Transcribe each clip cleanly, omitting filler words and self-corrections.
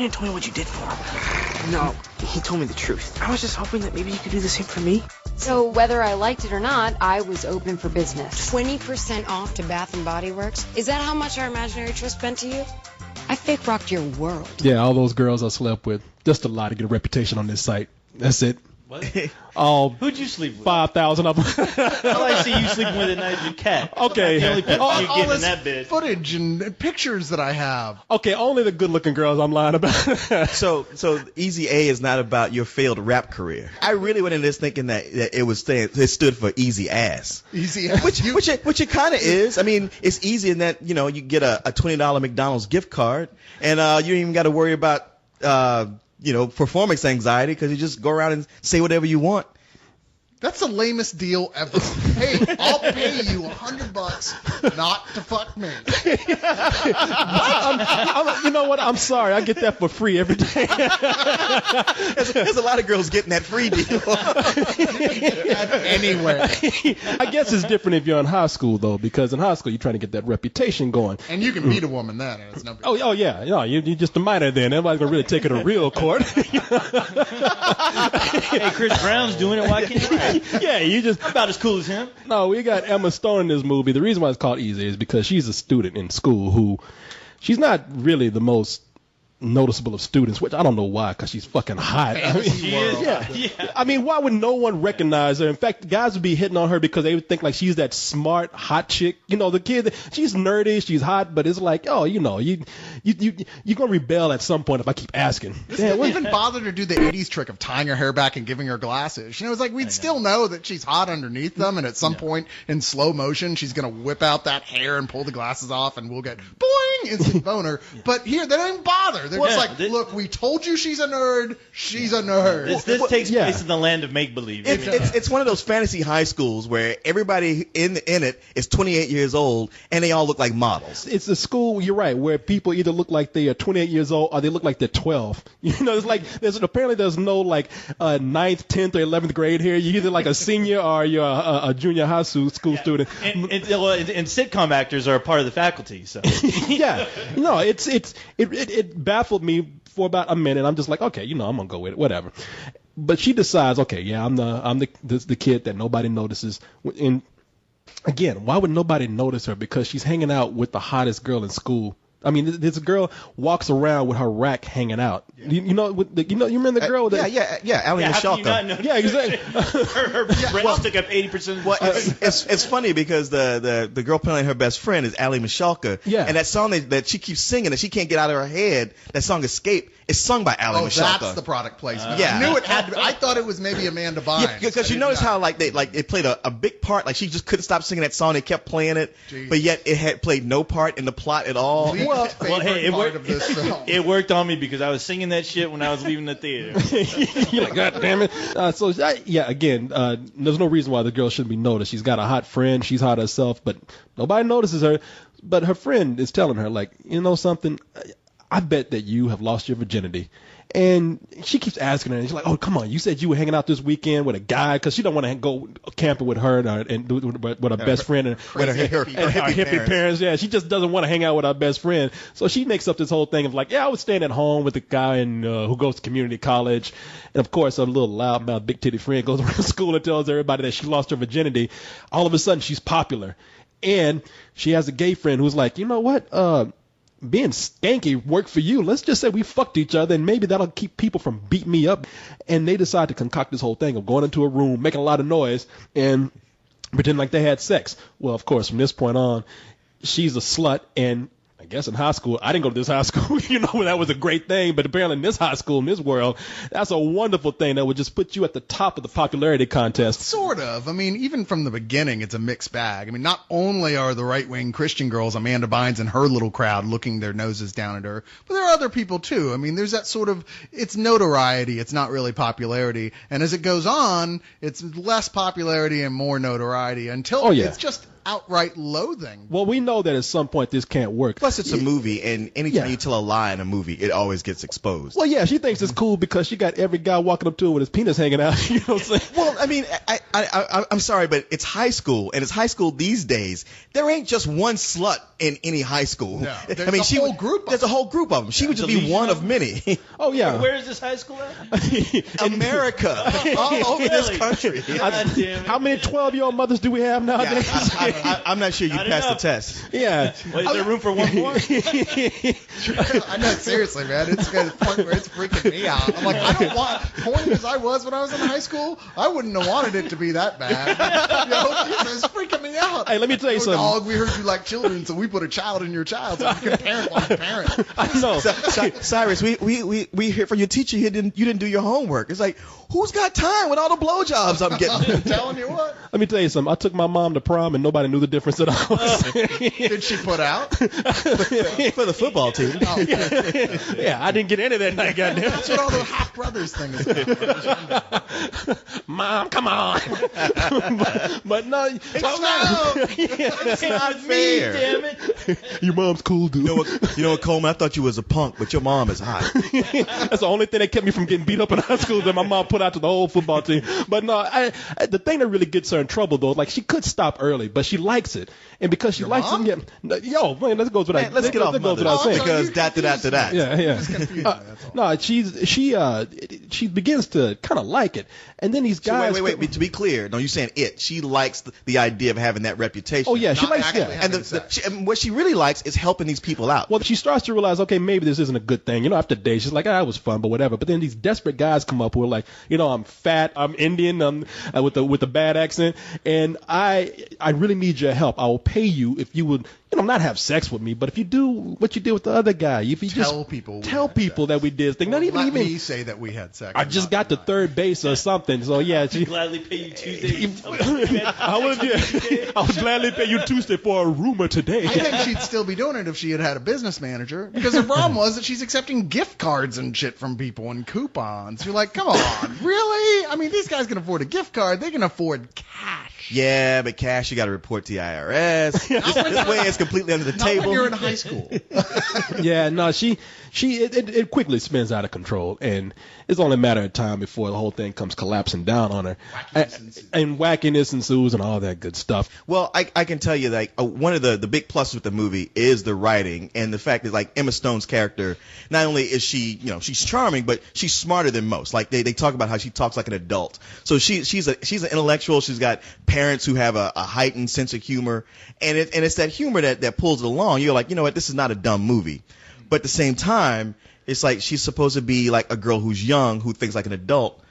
Brandon told me what you did for him. No, he told me the truth. I was just hoping that maybe you could do the same for me. So whether I liked it or not, I was open for business. 20% off to Bath & Body Works? Is that how much our imaginary trust meant to you? I fake rocked your world. Yeah, all those girls I slept with. Just a lie to get a reputation on this site. That's it. What? Who'd you sleep with? 5,000 of them. I see you sleeping with a night your cat. Okay. The only picture all you get this in that bitch. footage and pictures that I have. Okay, only the good-looking girls I'm lying about. So Easy A is not about your failed rap career. I really went into this thinking that it stood for easy ass. Easy ass. Which it kind of is. I mean, it's easy in that, you know, you get a $20 McDonald's gift card, and you don't even got to worry about performance anxiety because you just go around and say whatever you want. That's the lamest deal ever. Hey, I'll pay you $100 not to fuck me. You know what? I'm sorry. I get that for free every day. There's a lot of girls getting that free deal. Anyway. I guess it's different if you're in high school, though, because in high school you're trying to get that reputation going. And you can beat a woman then. It's no big deal. Oh yeah. No, you're just a minor then. Everybody's going to really take it to real court. Hey, Chris Brown's doing it. Why can't I? Yeah, you just I'm about as cool as him. No, we got Emma Stone in this movie. The reason why it's called Easy is because she's a student in school who, she's not really the most noticeable of students, which I don't know why, because she's fucking hot. I mean, She is. Yeah. I mean, why would no one recognize her? In fact, guys would be hitting on her because they would think like she's that smart, hot chick. You know, the kid, she's nerdy, she's hot, but it's like, oh, you're going to rebel at some point if I keep asking. Didn't even bother to do the 80s trick of tying her hair back and giving her glasses. You know, it's like we'd still know that she's hot underneath them, and at some point in slow motion, she's going to whip out that hair and pull the glasses off, and we'll get boing, instant boner. But here, they don't even bother. They're just like, look, we told you she's a nerd. She's a nerd. This takes place in the land of make-believe. It's one of those fantasy high schools where everybody in it is 28 years old, and they all look like models. It's a school, you're right, where people either look like they are 28 years old or they look like they're 12. You know, it's like apparently there's no like 9th, 10th, or 11th grade here. You're either like a senior or you're a junior high school student. And sitcom actors are a part of the faculty. So yeah, no, it baffled me for about a minute. I'm just like, okay, I'm gonna go with it, whatever. But she decides, okay, yeah, I'm the kid that nobody notices. And again, why would nobody notice her? Because she's hanging out with the hottest girl in school. I mean, this girl walks around with her rack hanging out. Yeah. You remember the girl that? Yeah, Ally Michalka. Yeah, exactly. her breasts took up 80%. Well, it's funny because the girl playing her best friend is Ally Michalka. Yeah. And that song that she keeps singing that she can't get out of her head, that song Escape, is sung by Ally Michalka. That's the product placement. Yeah. I knew it had to be. I thought it was maybe Amanda Bynes. Yeah, because you notice how it played a big part. Like she just couldn't stop singing that song. They kept playing it, but yet it had played no part in the plot at all. Hey, it worked on me because I was singing that shit when I was leaving the theater. You're like, God damn it. Again, there's no reason why the girl shouldn't be noticed. She's got a hot friend. She's hot herself, but nobody notices her. But her friend is telling her, like, you know something? I bet that you have lost your virginity. And she keeps asking her, and she's like, oh, come on, you said you were hanging out this weekend with a guy, because she don't want to go camping with her and with her best friend and her hippie parents. Yeah, she just doesn't want to hang out with her best friend. So she makes up this whole thing of like, yeah, I was staying at home with a guy who goes to community college. And, of course, her little loudmouth, big-titty friend goes around school and tells everybody that she lost her virginity. All of a sudden, she's popular. And she has a gay friend who's like, you know what, being skanky worked for you. Let's just say we fucked each other, and maybe that'll keep people from beating me up. And they decide to concoct this whole thing of going into a room, making a lot of noise, and pretending like they had sex. Well, of course, from this point on, she's a slut, and I guess in high school, I didn't go to this high school, that was a great thing, but apparently in this high school, in this world, that's a wonderful thing that would just put you at the top of the popularity contest. Sort of. I mean, even from the beginning, it's a mixed bag. I mean, not only are the right-wing Christian girls, Amanda Bynes and her little crowd, looking their noses down at her, but there are other people too. I mean, there's that sort of, it's notoriety, it's not really popularity, and as it goes on, it's less popularity and more notoriety until it's just outright loathing. Well, we know that at some point this can't work. Plus, it's a movie, and anytime you tell a lie in a movie, it always gets exposed. Well, yeah, she thinks it's cool because she got every guy walking up to her with his penis hanging out. You know what I'm saying? Well, I mean, I'm sorry, but it's high school, and it's high school these days. There ain't just one slut in any high school. No, there's I mean, a whole group of There's a whole group of them. She would just be one of many. Oh, yeah. Where is this high school at? America. All over this country. God damn it. How many 12-year-old mothers do we have nowadays? I'm not sure you Not passed the enough. test. Yeah. Wait, is there room for one more? I know, seriously, man. It's got a point where it's freaking me out. I'm like, I don't want, horny as I was when I was in high school, I wouldn't have wanted it to be that bad. It's freaking me out. Hey, let me tell you something. Dog, we heard you like children, so we put a child in your child so you can parent like a parent. I know. Cyrus, we hear from your teacher you didn't do your homework. It's like, who's got time with all the blowjobs I'm getting? I'm telling you what. Let me tell you something. I took my mom to prom and nobody knew the difference at all. Did she put out? For the football team. Yeah, I didn't get any that night, goddamn. That's what all the half brothers thing is about. Mom, come on. but no, It's not fair. Damn it. your mom's cool, dude. You know what, Coleman? I thought you was a punk, but your mom is hot. That's the only thing that kept me from getting beat up in high school that my mom put out to the whole football team. But no, the thing that really gets her in trouble though, like she could stop early, but she likes it, and because she likes mom? it, yo, man, let's go to that. Let's get off that goes mother, without saying. because that. Yeah. No, she begins to kind of like it, and then these So guys. wait. To be clear, no, you're saying it. She likes the idea of having that reputation. Oh yeah, she Not likes actually yeah. having And what she really likes is helping these people out. Well, she starts to realize, okay, maybe this isn't a good thing. You know, after days, she's like, it was fun, but whatever. But then these desperate guys come up who are like, I'm fat, I'm Indian, I'm with a bad accent, and I really need your help. I will pay you if you would, not have sex with me, but if you do what you did with the other guy, if you Tell just people we tell had people sex. that we did this thing, not even Let me say that we had sex. I just got to third base or something. So yeah, she. Gladly pay you Tuesday. I would gladly pay you Tuesday for a rumor today. I think she'd still be doing it if she had had a business manager, because the problem was that she's accepting gift cards and shit from people and coupons. You're like, come on, really? I mean, these guys can afford a gift card. They can afford cash. Yeah, but cash you got to report to the IRS. this way it's completely under the Not table. when you're in high school. Yeah, no, it quickly spins out of control, and it's only a matter of time before the whole thing comes collapsing down on her. And wackiness ensues and all that good stuff. Well, I can tell you, like, one of the big pluses with the movie is the writing and the fact that, like, Emma Stone's character, not only is she, she's charming, but she's smarter than most. Like, they talk about how she talks like an adult. So she's an intellectual. She's got parents who have a heightened sense of humor, and it's that humor that pulls it along. You're like, you know what, this is not a dumb movie. But at the same time, it's like she's supposed to be like a girl who's young, who thinks like an adult.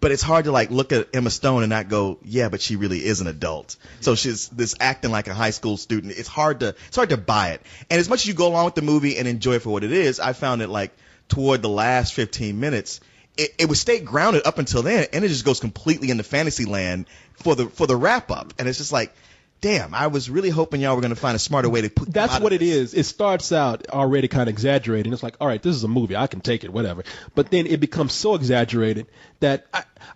But it's hard to like look at Emma Stone and not go, yeah, but she really is an adult. So she's this acting like a high school student. It's hard to buy it. And as much as you go along with the movie and enjoy it for what it is, I found it like toward the last 15 minutes, it would stay grounded up until then, and it just goes completely into fantasy land for the wrap up. And it's just like, damn, I was really hoping y'all were going to find a smarter way to put That's out what of it this. is. It starts out already kind of exaggerated. It's like, all right, this is a movie. I can take it, whatever. But then it becomes so exaggerated that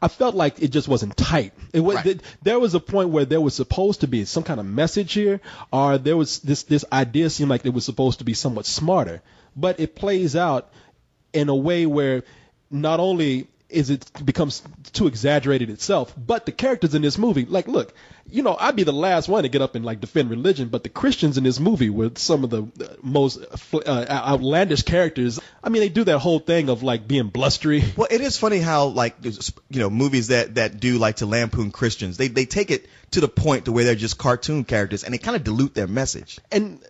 I felt like it just wasn't tight. There was a point where there was supposed to be some kind of message here, or there was this idea seemed like it was supposed to be somewhat smarter. But it plays out in a way where not only it becomes too exaggerated itself, but the characters in this movie, like, look, I'd be the last one to get up and like defend religion, but the Christians in this movie were some of the most outlandish characters. I mean, they do that whole thing of like being blustery. Well, it is funny how like movies that do like to lampoon Christians, they take it to the point to where they're just cartoon characters and they kind of dilute their message. And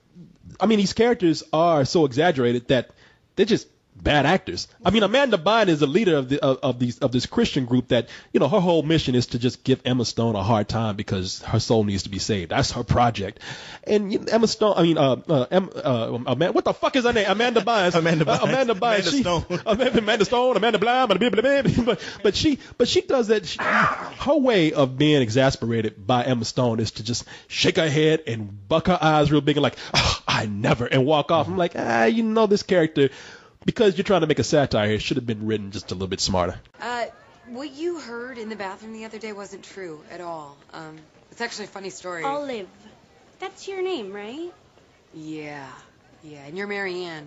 I mean, these characters are so exaggerated that they're just bad actors. I mean, Amanda Bynes is the leader of this Christian group that, her whole mission is to just give Emma Stone a hard time because her soul needs to be saved. That's her project. And Emma Stone, I mean, what the fuck is her name? Amanda Bynes. Amanda Bynes. Amanda Bynes. Amanda Stone. Amanda Blah. But she does that. Her way of being exasperated by Emma Stone is to just shake her head and buck her eyes real big and like, I never, and walk off. I'm like, this character, because you're trying to make a satire here, should have been written just a little bit smarter. What you heard in the bathroom the other day wasn't true at all. It's actually a funny story. Olive. That's your name, right? Yeah, and you're Mary Ann.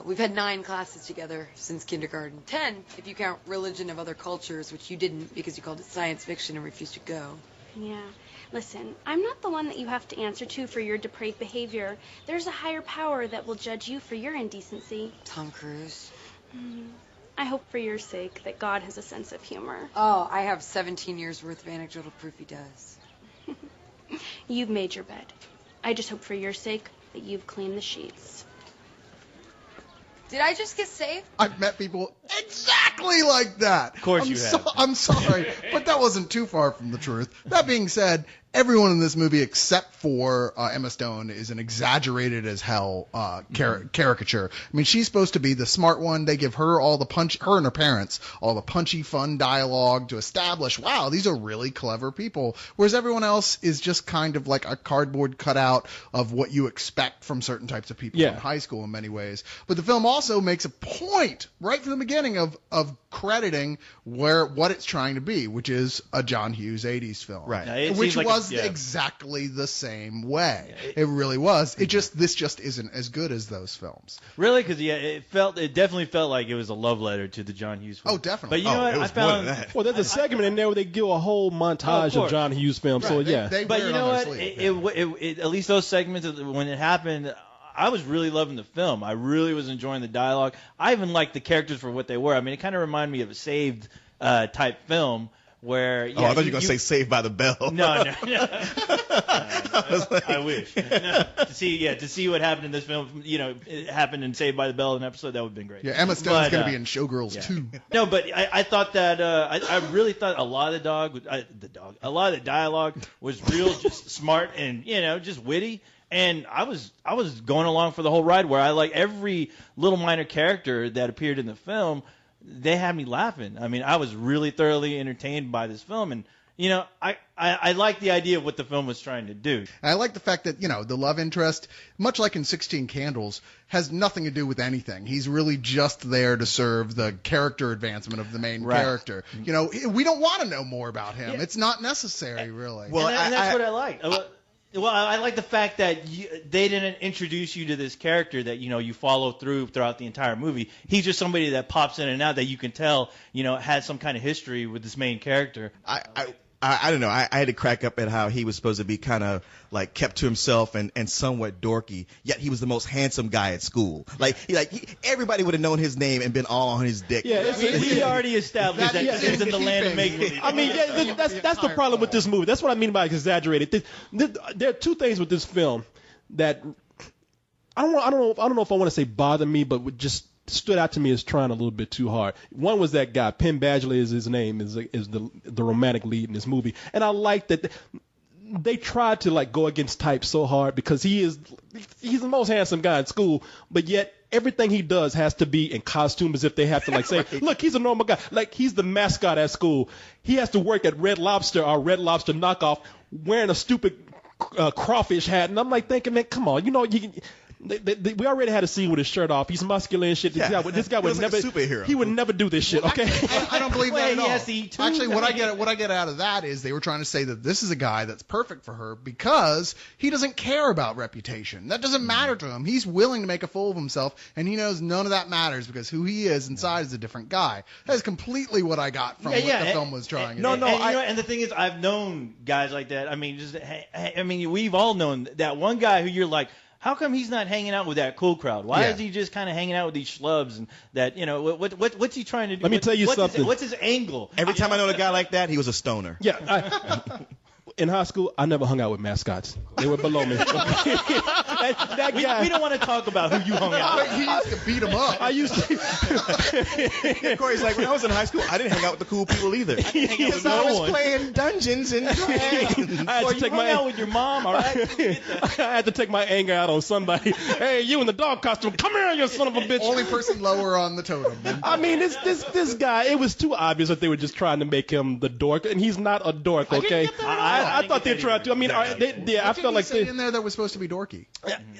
We've had 9 classes together since kindergarten. 10 if you count Religion of Other Cultures, which you didn't because you called it science fiction and refused to go. Yeah. Listen, I'm not the one that you have to answer to for your depraved behavior. There's a higher power that will judge you for your indecency. Tom Cruise. I hope for your sake that God has a sense of humor. Oh, I have 17 years worth of anecdotal proof he does. You've made your bed. I just hope for your sake that you've cleaned the sheets. Did I just get saved? I've met people exactly like that. Of course you have. I'm sorry, but that wasn't too far from the truth. That being said, everyone in this movie except for Emma Stone is an exaggerated as hell caricature. I mean, she's supposed to be the smart one. They give her all the her and her parents, all the punchy, fun dialogue to establish, wow, these are really clever people. Whereas everyone else is just kind of like a cardboard cutout of what you expect from certain types of people in high school in many ways. But the film also makes a point right from the beginning of crediting what it's trying to be, which is a John Hughes 80s film. Right. Yeah, Which was exactly the same way. It really was. This just isn't as good as those films. Really? Because it definitely felt like it was a love letter to the John Hughes film. Oh, definitely. But you know what? I found Well, there's a segment in there where they give a whole montage of John Hughes films. Right. So They but wear you it know on what? their sleeve. It at least those segments when it happened, I was really loving the film. I really was enjoying the dialogue. I even liked the characters for what they were. I mean, it kind of reminded me of a Saved type film where. I thought you were gonna say Saved by the Bell. No. I wish. No, to see what happened in this film, it happened in Saved by the Bell, an episode that would have been great. Yeah, Emma Stone's going to be in Showgirls too. No, but I thought that I really thought a lot of a lot of the dialogue was real, just smart and just witty. And I was going along for the whole ride where I like every little minor character that appeared in the film. They had me laughing. I mean, I was really thoroughly entertained by this film, and I like the idea of what the film was trying to do. I like the fact that, the love interest, much like in 16 Candles, has nothing to do with anything. He's really just there to serve the character advancement of the main character. We don't want to know more about him. Yeah. It's not necessary, really. Well, and that's what I like. Well, I like the fact that they didn't introduce you to this character that you follow throughout the entire movie. He's just somebody that pops in and out that you can tell has some kind of history with this main character. I don't know. I had to crack up at how he was supposed to be kind of like kept to himself and somewhat dorky, yet he was the most handsome guy at school. Everybody would have known his name and been all on his dick. Yeah, we already established that it's in the land of make-believe. I mean, that's the problem with this movie. That's what I mean by exaggerated. There are two things with this film that I don't know if I want to say bother me, but would just stood out to me as trying a little bit too hard. One was that guy, Penn Badgley is his name, is the romantic lead in this movie, and I like that they tried to go against type so hard because he's the most handsome guy in school, but yet everything he does has to be in costume as if they have to say, look, he's a normal guy. He's the mascot at school. He has to work at Red Lobster or Red Lobster knockoff wearing a stupid crawfish hat, and I'm thinking, man, come on, we already had a scene with his shirt off. He's muscular and shit. Yeah. This guy would never. Like a superhero. He would never do this shit. Okay. I don't believe that at all. Yes, he too. Actually, what I get out of that is they were trying to say that this is a guy that's perfect for her because he doesn't care about reputation. That doesn't matter to him. He's willing to make a fool of himself, and he knows none of that matters because who he is inside is a different guy. That is completely what I got from what the film was trying to do. And the thing is, I've known guys like that. I mean, we've all known that one guy who you're like, how come he's not hanging out with that cool crowd? Why is he just kind of hanging out with these schlubs and that, what's he trying to do? Let me tell you something. What's his angle? Every time I know a guy like that, he was a stoner. Yeah. In high school, I never hung out with mascots. They were below me. That guy. We don't want to talk about who you hung out with. He used to beat him up. I used to. Corey's like, when I was in high school, I didn't hang out with the cool people either. Because I was playing Dungeons and Dragons. I had to take out with your mom, all right? I had to take my anger out on somebody. Hey, you in the dog costume, come here, you son of a bitch. Only person lower on the totem. I mean, this guy, it was too obvious that they were just trying to make him the dork, and he's not a dork, okay? I thought they tried to. I mean, I felt like in there that was supposed to be dorky.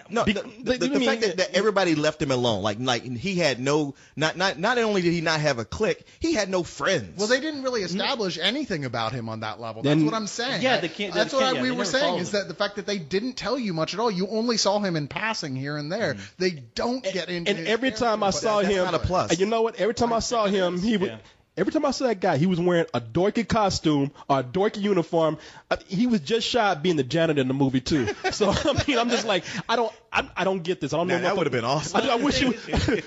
No, the fact that everybody left him alone, like he had no, not only did he not have a clique, he had no friends. Well, they didn't really establish anything about him on that level. That's what I'm saying. Yeah, that's what we were saying is that the fact that they didn't tell you much at all. You only saw him in passing here and there. They don't get into. And every time I saw him, not a plus. And you know what? Every time I saw him, he would. Every time I saw that guy, he was wearing a dorky costume or a dorky uniform. He was just shy of being the janitor in the movie too. So I mean, I'm just like, I don't get this. I don't know. That would have been awesome. I wish you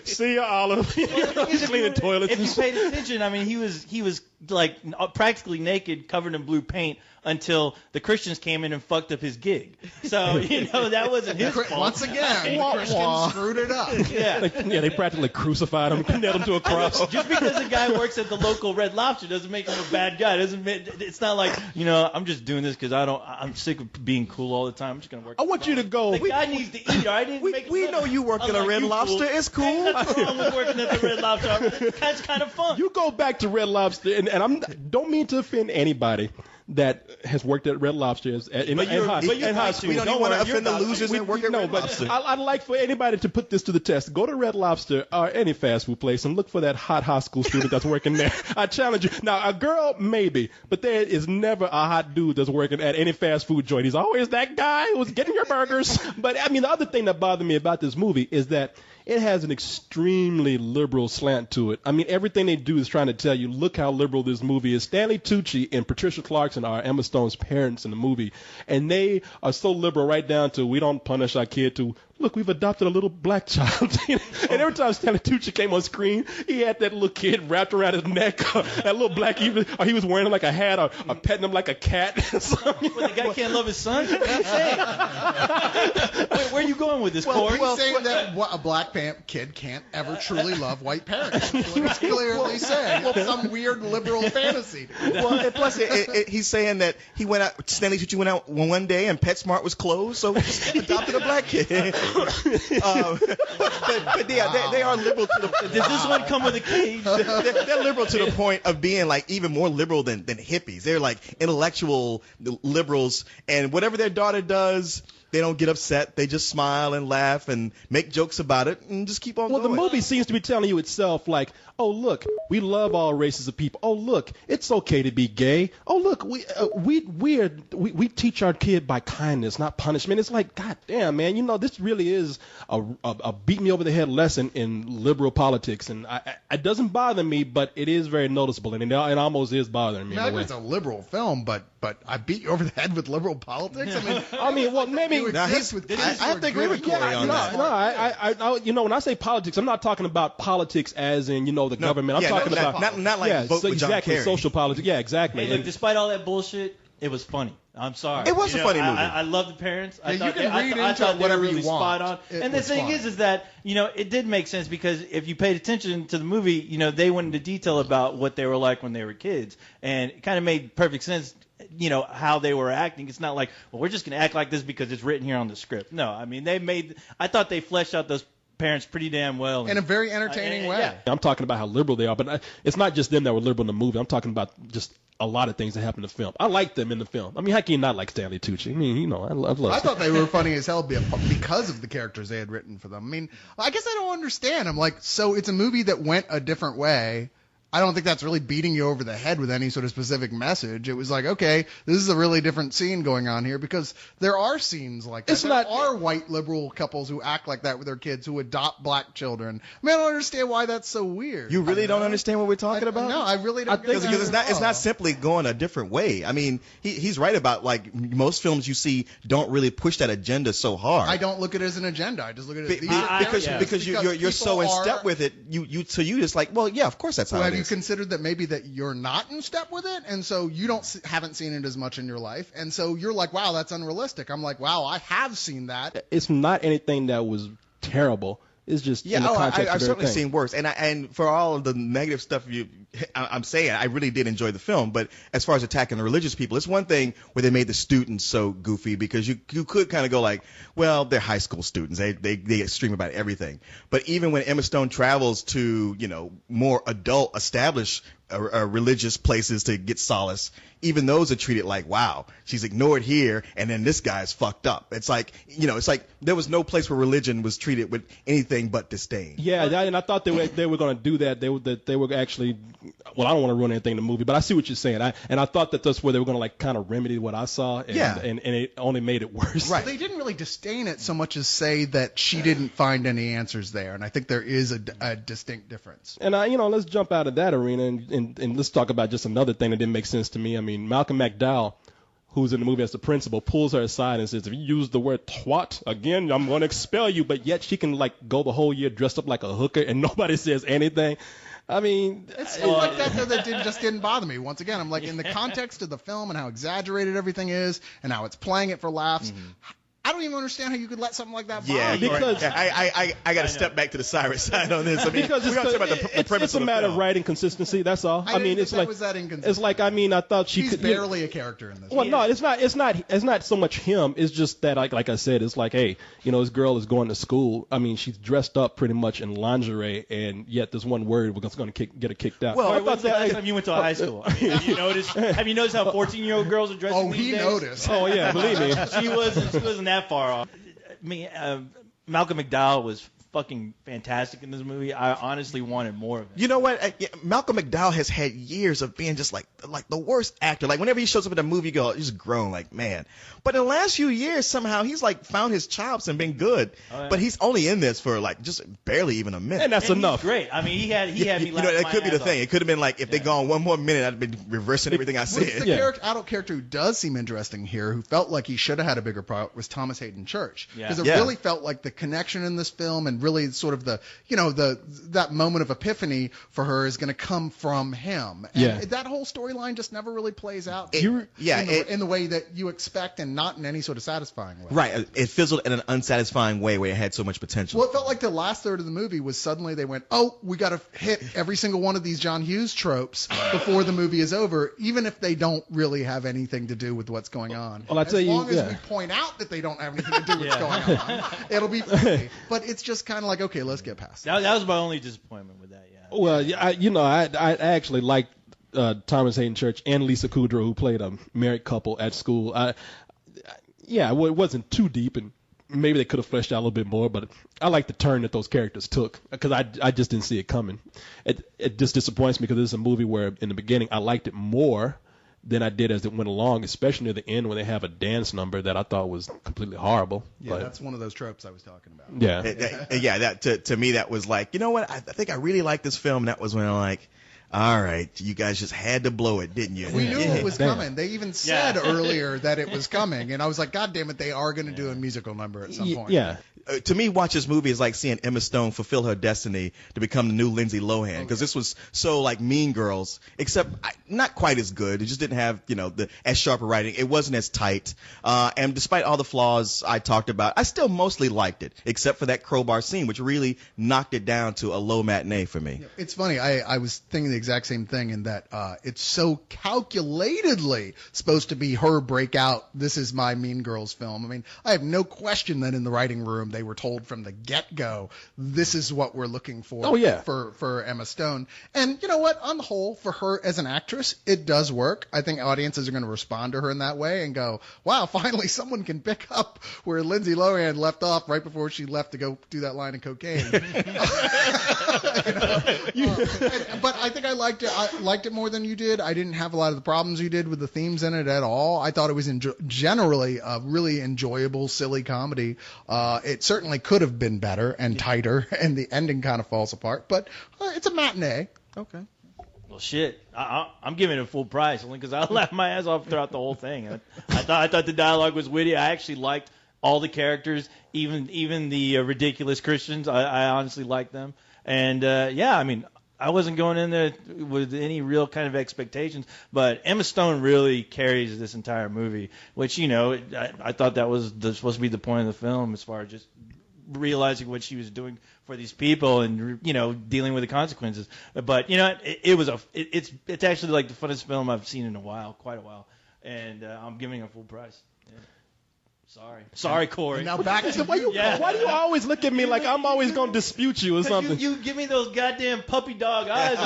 see you, Olive. He's cleaning toilets. If you paid attention, I mean, he was like practically naked, covered in blue paint, until the Christians came in and fucked up his gig. So that wasn't his fault. Once again, the Christians screwed it up. Yeah. They practically crucified him, nailed him to a cross. Just because a guy works at the local Red Lobster doesn't make him a bad guy. It's not like I'm just doing this because I'm sick of being cool all the time. I'm just gonna work. I want you to go. The guy needs to eat. I didn't make. We know you work at a Red Lobster. It's cool. Nothing wrong with working at the Red Lobster. It's kind of fun. You go back to Red Lobster, and I don't mean to offend anybody that has worked at Red Lobster in high school. We don't want to offend the losers that work at Red Lobster. I'd like for anybody to put this to the test. Go to Red Lobster or any fast food place and look for that hot high school student that's working there. I challenge you. Now, a girl, maybe, but there is never a hot dude that's working at any fast food joint. He's always that guy who's getting your burgers. But, I mean, the other thing that bothered me about this movie is that it has an extremely liberal slant to it. I mean, everything they do is trying to tell you, look how liberal this movie is. Stanley Tucci and Patricia Clarkson are Emma Stone's parents in the movie, and they are so liberal right down to we don't punish our kid to, look, we've adopted a little black child. And every time Stanley Tucci came on screen, he had that little kid wrapped around his neck, that little black, or he was wearing like a hat or petting him like a cat. But the guy can't love his son? What are you saying? Wait, where are you going with this, Corey? He's saying that a black kid can't ever truly love white parents. That's what he's clearly saying. It's some weird liberal fantasy. Well, and plus, he's saying that he went out. Stanley Tucci went out one day and PetSmart was closed, so he adopted a black kid. But yeah, they are liberal to the. Does this one come with a cage? They're liberal to the point of being like even more liberal than hippies. They're like intellectual liberals, and whatever their daughter does, they don't get upset. They just smile and laugh and make jokes about it and just keep on going. Well, the movie seems to be telling you itself, like, oh, look, we love all races of people. Oh, look, it's okay to be gay. Oh, look, we teach our kid by kindness, not punishment. It's like, God damn, man, this really is a beat me over the head lesson in liberal politics, and it doesn't bother me, but it is very noticeable, and it almost is bothering me. It's a liberal film, but I beat you over the head with liberal politics. I mean, well, maybe. Now, I have to agree with Corey on that. No, when I say politics, I'm not talking about politics as in, the government. I'm talking about not like vote with John Kerry. Social politics. Yeah, exactly. Hey, look, despite all that bullshit, it was funny. I'm sorry. It was a funny movie. I love the parents. I thought whatever they were really you want. spot on. And the thing is that it did make sense because if you paid attention to the movie, they went into detail about what they were like when they were kids, and it kind of made perfect sense. How they were acting. It's not like, well, we're just going to act like this because it's written here on the script. No, I mean, I thought they fleshed out those parents pretty damn well. In a very entertaining way. Yeah. I'm talking about how liberal they are, but it's not just them that were liberal in the movie. I'm talking about just a lot of things that happen in the film. I like them in the film. I mean, how can you not like Stanley Tucci? I mean, I love I thought they were funny as hell because of the characters they had written for them. I mean, I guess I don't understand. I'm like, so it's a movie that went a different way. I don't think that's really beating you over the head with any sort of specific message. It was like, okay, this is a really different scene going on here because there are scenes like that. There are white liberal couples who act like that with their kids who adopt black children. I mean, I don't understand why that's so weird. You really don't understand what we're talking about? No, I really don't. Because it's not simply going a different way. I mean, he's right about like most films you see don't really push that agenda so hard. I don't look at it as an agenda. I just look at it because you're so in step with it. You just like, well, yeah, of course that's how it is. You considered that maybe that you're not in step with it, and so you haven't seen it as much in your life, and so you're like, wow, that's unrealistic. I'm like, wow, I have seen that. It's not anything that was terrible. It's just in the context I've of certainly thing. seen worse, and for all of the negative stuff I'm saying, I really did enjoy the film. But as far as attacking the religious people, it's one thing where they made the students so goofy because you could kind of go like, well, they're high school students, they extreme about everything. But even when Emma Stone travels to more adult established religious places to get solace, even those are treated like, wow, she's ignored here, and then this guy's fucked up. It's like, it's like there was no place where religion was treated with anything but disdain. Yeah, and I thought they were going to do that. They were actually, well, I don't want to ruin anything in the movie, but I see what you're saying. And I thought that that's where they were going to like kind of remedy what I saw, and it only made it worse. Right. They didn't really disdain it so much as say that she didn't find any answers there, and I think there is a distinct difference. And let's jump out of that arena and let's talk about just another thing that didn't make sense to me. I mean, Malcolm McDowell, who's in the movie as the principal, pulls her aside and says, if you use the word twat again, I'm going to expel you. But yet she can like go the whole year dressed up like a hooker and nobody says anything. I mean, it's stuff like that just didn't bother me. Once again, I'm like, in the context of the film and how exaggerated everything is and how it's playing it for laughs, I don't even understand how you could let something like that bother you. Because I got to step back to the Cyrus side on this. I mean, because it's a matter of writing consistency. That's all. I mean, it's like was that inconsistent. It's like, I mean, I thought He's barely a character in this. Well, no, it's not so much him. It's just that, like I said, it's like, hey, this girl is going to school. I mean, she's dressed up pretty much in lingerie, and yet this one word was going to get her kicked out. Well, when's the last time you went to a high school? Have you noticed how 14-year-old girls are dressing these days? Noticed. Oh yeah, believe me, she wasn't that far off. Malcolm McDowell was fucking fantastic in this movie. I honestly wanted more of it. You know what? Malcolm McDowell has had years of being just like the worst actor. Like whenever he shows up in a movie, you go, he's grown, like, man. But in the last few years, somehow he's like found his chops and been good. Oh, yeah. But he's only in this for like just barely even a minute. And that's enough. He's great. I mean, he had me laughing. That could be the thing. It could have been like if they'd gone one more minute, I'd been reversing everything I said. The adult character who does seem interesting here, who felt like he should have had a bigger part, was Thomas Hayden Church. Because it really felt like the connection in this film and really sort of that moment of epiphany for her is going to come from him. And that whole storyline just never really plays out in the way that you expect and not in any sort of satisfying way. Right. It fizzled in an unsatisfying way where it had so much potential. Well, it felt like the last third of the movie was suddenly they went, oh, we got to hit every single one of these John Hughes tropes before the movie is over, even if they don't really have anything to do with what's going on. Well, as long as we point out that they don't have anything to do with what's going on, it'll be funny. But it's just kind of like, okay, let's get past that. That was my only disappointment with that, yeah. Well, I actually liked Thomas Hayden Church and Lisa Kudrow, who played a married couple at school. It wasn't too deep, and maybe they could have fleshed out a little bit more, but I like the turn that those characters took because I just didn't see it coming. It just disappoints me because this is a movie where in the beginning I liked it more than I did as it went along, especially near the end when they have a dance number that I thought was completely horrible. Yeah, that's one of those tropes I was talking about. Yeah. That to me, that was like, you know what? I think I really like this film. And that was when I'm like, all right, you guys just had to blow it, didn't you? We knew it was coming. They even said earlier that it was coming, and I was like, God damn it, they are going to do a musical number at some point. Yeah. To me, watch this movie is like seeing Emma Stone fulfill her destiny to become the new Lindsay Lohan, because this was so like Mean Girls, except not quite as good. It just didn't have as sharp a writing. It wasn't as tight, and despite all the flaws I talked about, I still mostly liked it, except for that crowbar scene, which really knocked it down to a low matinee for me. It's funny. I was thinking the exact same thing in that it's so calculatedly supposed to be her breakout. This is my Mean Girls film. I mean, I have no question that in the writing room they were told from the get-go, this is what we're looking for. Oh, yeah. For Emma Stone. And you know what? On the whole, for her as an actress, it does work. I think audiences are going to respond to her in that way and go, wow, finally someone can pick up where Lindsay Lohan left off right before she left to go do that line of cocaine. But I think I liked it. I liked it more than you did. I didn't have a lot of the problems you did with the themes in it at all. I thought it was generally a really enjoyable, silly comedy. It certainly could have been better and tighter, and the ending kind of falls apart. But it's a matinee. Okay. Well, shit. I'm giving it full price only because I laughed my ass off throughout the whole thing. I thought the dialogue was witty. I actually liked all the characters, even the ridiculous Christians. I honestly liked them. And I mean, I wasn't going in there with any real kind of expectations, but Emma Stone really carries this entire movie, which, I thought that was supposed to be the point of the film as far as just realizing what she was doing for these people and, dealing with the consequences. But, it's actually like the funnest film I've seen in quite a while. And I'm giving it full price. Yeah. Sorry, Corey. And now back to Why do you always look at me like I'm always gonna dispute you or something? You give me those goddamn puppy dog eyes.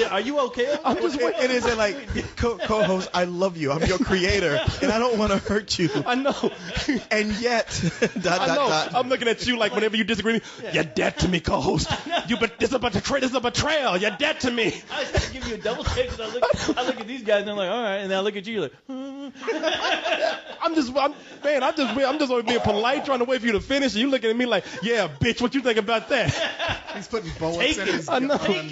Are you okay? I'm just waiting. It is like co-host. I love you. I'm your creator, and I don't want to hurt you. I know. And yet, I know. I'm looking at you like whenever you disagree with me, you're dead to me, co-host. This is a betrayal. You're dead to me. I just give you a double take because I look at these guys and I'm like, all right, and then I look at you, you're like, I'm just only being polite, trying to wait for you to finish, and you looking at me like, yeah, bitch, what you think about that? He's putting bullets in his I know. gun.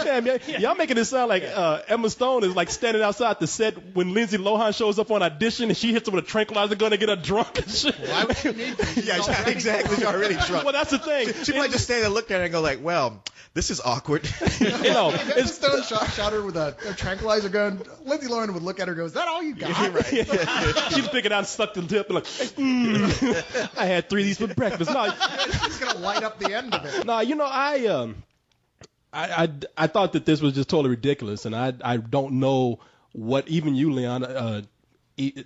Damn, y'all making it sound like Emma Stone is like standing outside the set when Lindsay Lohan shows up on audition and she hits her with a tranquilizer gun to get her drunk and shit. Why would you need to? Yeah, exactly. She's already drunk. Well, that's the thing. She might just stand and look at her and go like, well, this is awkward. Emma If Stone shot her with a tranquilizer gun, Lindsay Lohan would look at her and go, is that all you got? She'd pick it out and suck the tip and like, I had 3 of these for breakfast. No, She's going to light up the end of it. no, I thought that this was just totally ridiculous, and I don't know what even you, Leon,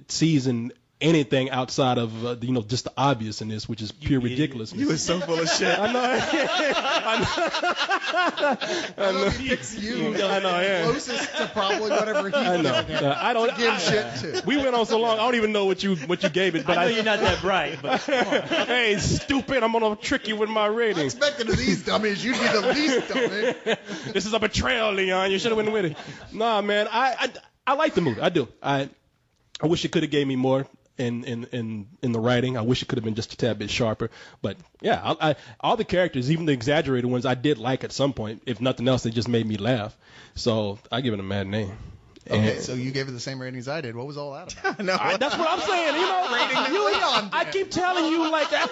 sees in anything outside of just the obvious in this, which is pure ridiculousness. You were so full of shit. I know. I know he picks you. I know, yeah. Closest to probably whatever he I know. I don't give shit to. We went on so long, I don't even know what you gave it. But I know you're not that bright, but hey, stupid! I'm gonna trick you with my I ratings. expected of these dummies, you'd be the least dummy. This is a betrayal, Leon. You should have went with it. Nah, man, I like the movie. I do. I wish it could have gave me more in the writing. I wish it could have been just a tad bit sharper. But yeah, all the characters, even the exaggerated ones, I did like at some point. If nothing else, they just made me laugh. So I give it a mad name. Okay, so you gave it the same rating as I did. What was all that about? No. That's what I'm saying. I keep telling you like that.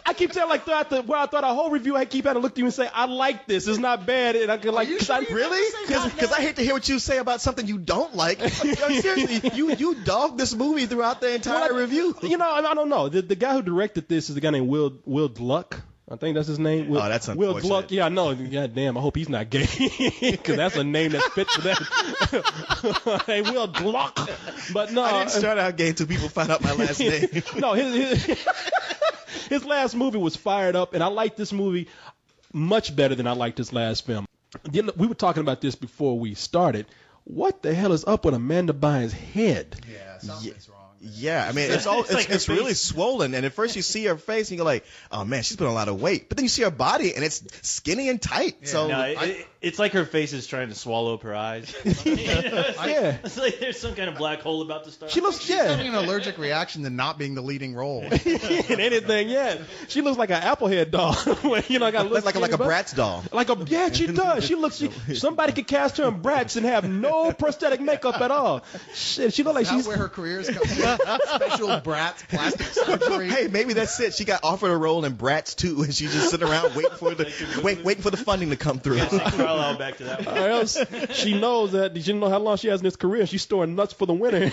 I keep telling like throughout the whole review, I keep having to look at you and say, I like this. It's not bad. And I can like, Really? Because I hate to hear what you say about something you don't like. Seriously, you dogged this movie throughout the entire review. I don't know. The guy who directed this is the guy named Will Gluck. I think that's his name. That's unfortunate. Will Gluck. Yeah, I know. God damn, I hope he's not gay. Because that's a name that fits for that. Hey, Will Gluck. But no. I didn't start out gay until people found out my last name. No, his last movie was Fired Up, and I like this movie much better than I liked his last film. We were talking about this before we started. What the hell is up with Amanda Bynes' head? Yeah, something's wrong. Yeah, I mean, it's really swollen, and at first you see her face, and you go like, oh man, she's put on a lot of weight. But then you see her body, and it's skinny and tight. Yeah. So no, it's like her face is trying to swallow up her eyes. Yeah. It's like there's some kind of black hole about to start. She looks, She's having an allergic reaction to not being the leading role. in anything, yeah. She looks like an Applehead doll. Got like a Bratz doll. Yeah, she does. She looks. Somebody could cast her in Bratz and have no prosthetic makeup at all. Shit, she looks like That's she's. where her career is coming from. Special Bratz plastic surgery. Hey, maybe that's it. She got offered a role in Bratz 2, and she just sit around waiting for the funding to come through. Parallel back to that one. Or else she knows that she didn't know how long she has in this career. She's storing nuts for the winter.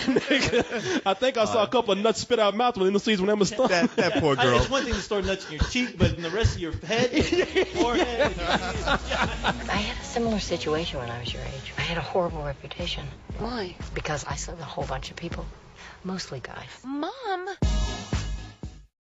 I think I saw a couple of nuts spit out mouth within the season when Emma Stone. That poor girl. It's one thing to store nuts in your cheek, but in the rest of your head, forehead. I had a similar situation when I was your age. I had a horrible reputation. Why? Because I slept with a whole bunch of people, mostly guys. Mom,